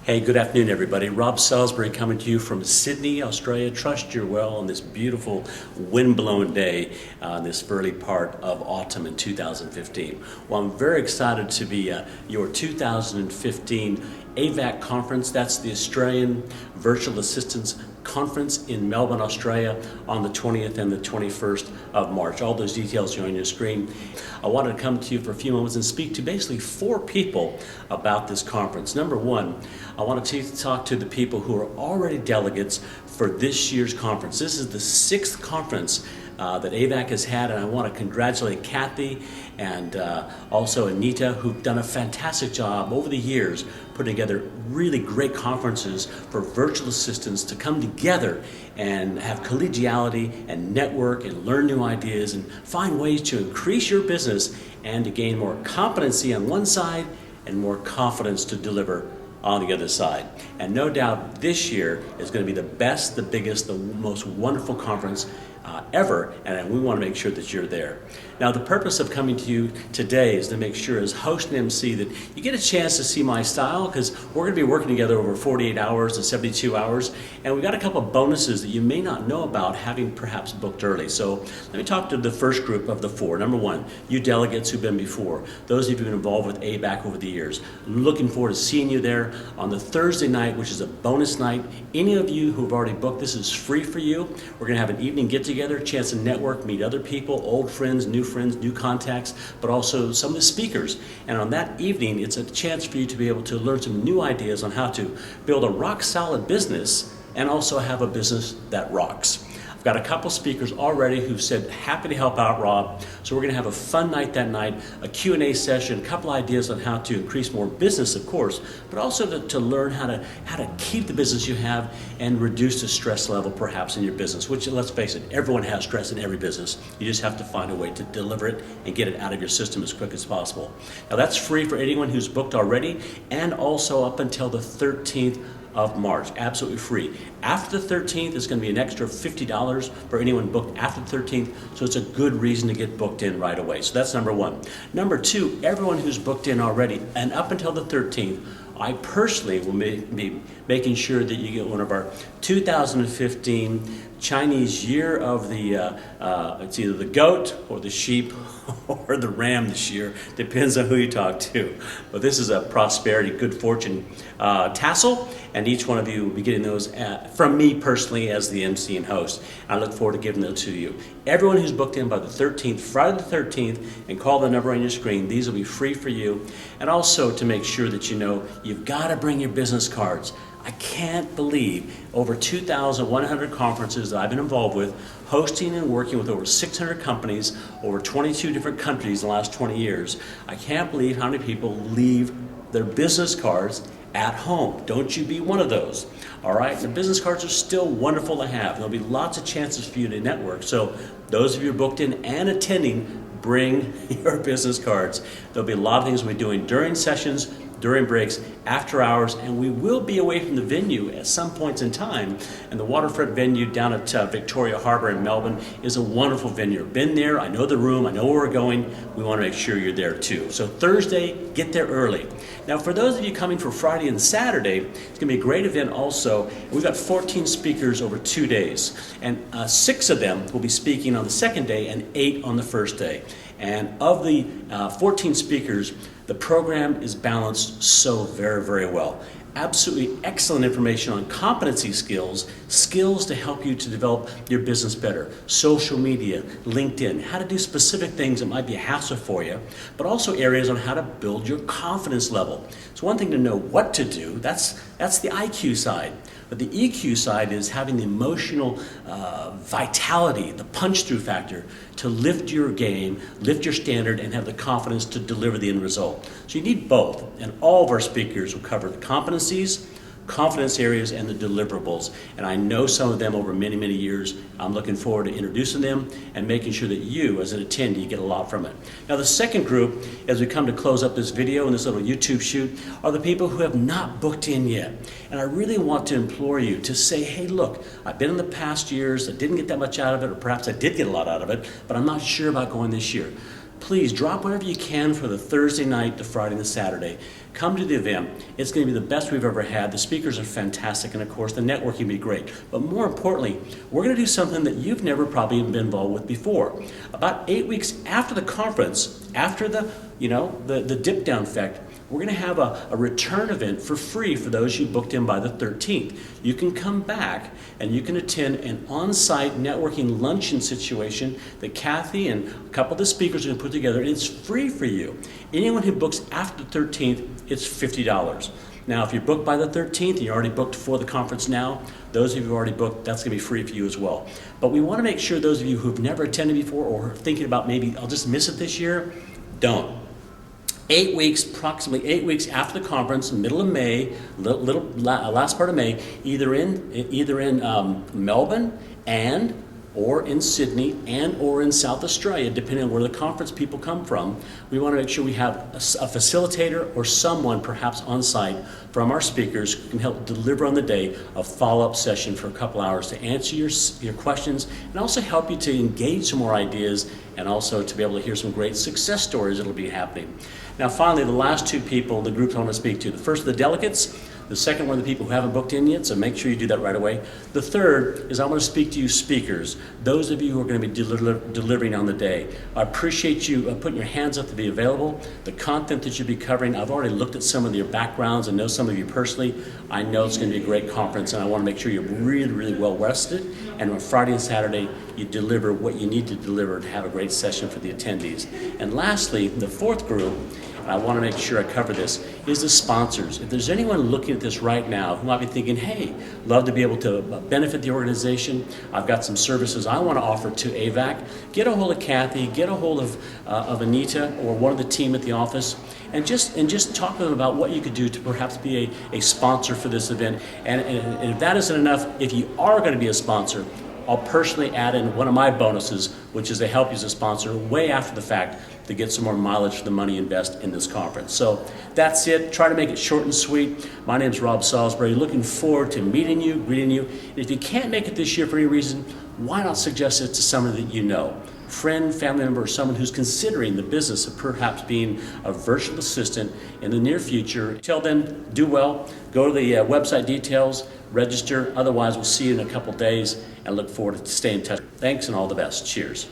Hey, good afternoon, everybody. Rob Salisbury coming to you from Sydney, Australia. Trust you're well on this beautiful wind-blown day, this early part of autumn in 2015. Well, I'm very excited to be your 2015 AVAC conference. That's the Australian Virtual Assistants Conference in Melbourne, Australia on the 20th and the 21st of March. All those details are on your screen. I wanted to come to you for a few moments and speak to basically 4 people about this conference. Number 1, I want to talk to the people who are already delegates for this year's conference. This is the 6th conference that AVAC has had, and I want to congratulate Kathy and also Anita, who've done a fantastic job over the years putting together really great conferences for virtual assistants to come together and have collegiality and network and learn new ideas and find ways to increase your business and to gain more competency on one side and more confidence to deliver on the other side. And no doubt this year is going to be the best, the biggest, the most wonderful conference ever, and we want to make sure that you're there. Now, the purpose of coming to you today is to make sure, as host and MC, that you get a chance to see my style, because we're going to be working together over 48 hours to 72 hours, and we've got a couple of bonuses that you may not know about having perhaps booked early. So let me talk to the first group of the 4. Number 1, you delegates who've been before, those of you who've been involved with AVAC over the years. Looking forward to seeing you there on the Thursday night, which is a bonus night. Any of you who've already booked, this is free for you. We're going to have an evening get-together, chance to network, meet other people, old friends, new contacts, but also some of the speakers. And on that evening, it's a chance for you to be able to learn some new ideas on how to build a rock-solid business and also have a business that rocks. I've got a couple speakers already who've said, happy to help out, Rob. So we're going to have a fun night that night, a Q&A session, a couple ideas on how to increase more business, of course, but also to learn how to keep the business you have and reduce the stress level perhaps in your business, which, let's face it, everyone has stress in every business. You just have to find a way to deliver it and get it out of your system as quick as possible. Now, that's free for anyone who's booked already, and also up until the 13th of March, absolutely free. After the 13th, it's going to be an extra $50 for anyone booked after the 13th, so it's a good reason to get booked in right away. So that's number 1. Number 2, everyone who's booked in already, and up until the 13th, I personally will be making sure that you get one of our 2015 Chinese year of the, it's either the goat or the sheep or the ram this year, depends on who you talk to. But this is a prosperity, good fortune tassel, and each one of you will be getting those from me personally as the MC and host. I look forward to giving those to you. Everyone who's booked in by the 13th, Friday the 13th, and call the number on your screen, these will be free for you. And also to make sure that you know, you've got to bring your business cards. I can't believe over 2,100 conferences that I've been involved with, hosting and working with over 600 companies, over 22 different countries in the last 20 years. I can't believe how many people leave their business cards at home. Don't you be one of those. All right, the business cards are still wonderful to have. There'll be lots of chances for you to network. So those of you booked in and attending, bring your business cards. There'll be a lot of things we'll be doing during sessions, during breaks, after hours, and we will be away from the venue at some points in time. And the Waterfront venue down at Victoria Harbour in Melbourne is a wonderful venue. Been there, I know the room, I know where we're going. We want to make sure you're there too. So Thursday, get there early. Now, for those of you coming for Friday and Saturday, it's going to be a great event also. We've got 14 speakers over 2 days, and 6 of them will be speaking on the second day and 8 on the first day. And of the 14 speakers, the program is balanced so very, very well. Absolutely excellent information on competency skills to help you to develop your business better. Social media, LinkedIn, how to do specific things that might be a hassle for you, but also areas on how to build your confidence level. It's one thing to know what to do, that's the IQ side. But the EQ side is having the emotional vitality, the punch-through factor to lift your game, lift your standard, and have the confidence to deliver the end result. So you need both, and all of our speakers will cover the competencies, confidence areas, and the deliverables. And I know some of them over many, many years. I'm looking forward to introducing them and making sure that you, as an attendee, get a lot from it. Now, the second group, as we come to close up this video and this little YouTube shoot, are the people who have not booked in yet. And I really want to implore you to say, hey, look, I've been in the past years, I didn't get that much out of it, or perhaps I did get a lot out of it, but I'm not sure about going this year. please drop whatever you can for the Thursday night, the Friday, and the Saturday. Come to the event. It's going to be the best we've ever had. The speakers are fantastic, and of course, the networking will be great. But more importantly, we're going to do something that you've never probably been involved with before. About 8 weeks after the conference, after the dip down effect, we're going to have a return event for free for those you booked in by the 13th. You can come back and you can attend an on-site networking luncheon situation that Kathy and a couple of the speakers are going to put together. It's free for you. Anyone who books after the 13th, it's $50. Now, if you're booked by the 13th and you're already booked for the conference now, those of you who already booked, that's going to be free for you as well. But we want to make sure those of you who've never attended before or are thinking about maybe I'll just miss it this year, don't. 8 weeks, approximately 8 weeks after the conference, middle of May, last part of May, either in Melbourne or in Sydney or in South Australia, depending on where the conference people come from. We want to make sure we have a facilitator or someone perhaps on site from our speakers who can help deliver on the day a follow-up session for a couple hours to answer your questions and also help you to engage some more ideas and also to be able to hear some great success stories that will be happening. Now finally, the last two people, the groups I want to speak to. The first are the delegates. The second one are the people who haven't booked in yet, so make sure you do that right away. The third is I want to speak to you speakers, those of you who are going to be delivering on the day. I appreciate you putting your hands up to be available. The content that you'll be covering, I've already looked at some of your backgrounds and know some of you personally. I know it's going to be a great conference, and I want to make sure you're really, really well rested. And on Friday and Saturday, you deliver what you need to deliver to have a great session for the attendees. And lastly, the fourth group, I want to make sure I cover this, is the sponsors. If there's anyone looking at this right now who might be thinking, hey, love to be able to benefit the organization, I've got some services I want to offer to AVAC, get a hold of Kathy, get a hold of Anita or one of the team at the office, and just talk to them about what you could do to perhaps be a sponsor for this event. And if that isn't enough, if you are going to be a sponsor, I'll personally add in one of my bonuses, which is to help you as a sponsor way after the fact to get some more mileage for the money you invest in this conference. So that's it. Try to make it short and sweet. My name is Rob Salisbury. Looking forward to meeting you, greeting you. And if you can't make it this year for any reason, why not suggest it to someone that you know? Friend, family member, or someone who's considering the business of perhaps being a virtual assistant in the near future. Till then, do well. Go to the website details, register. Otherwise, we'll see you in a couple days and look forward to staying in touch. Thanks and all the best. Cheers.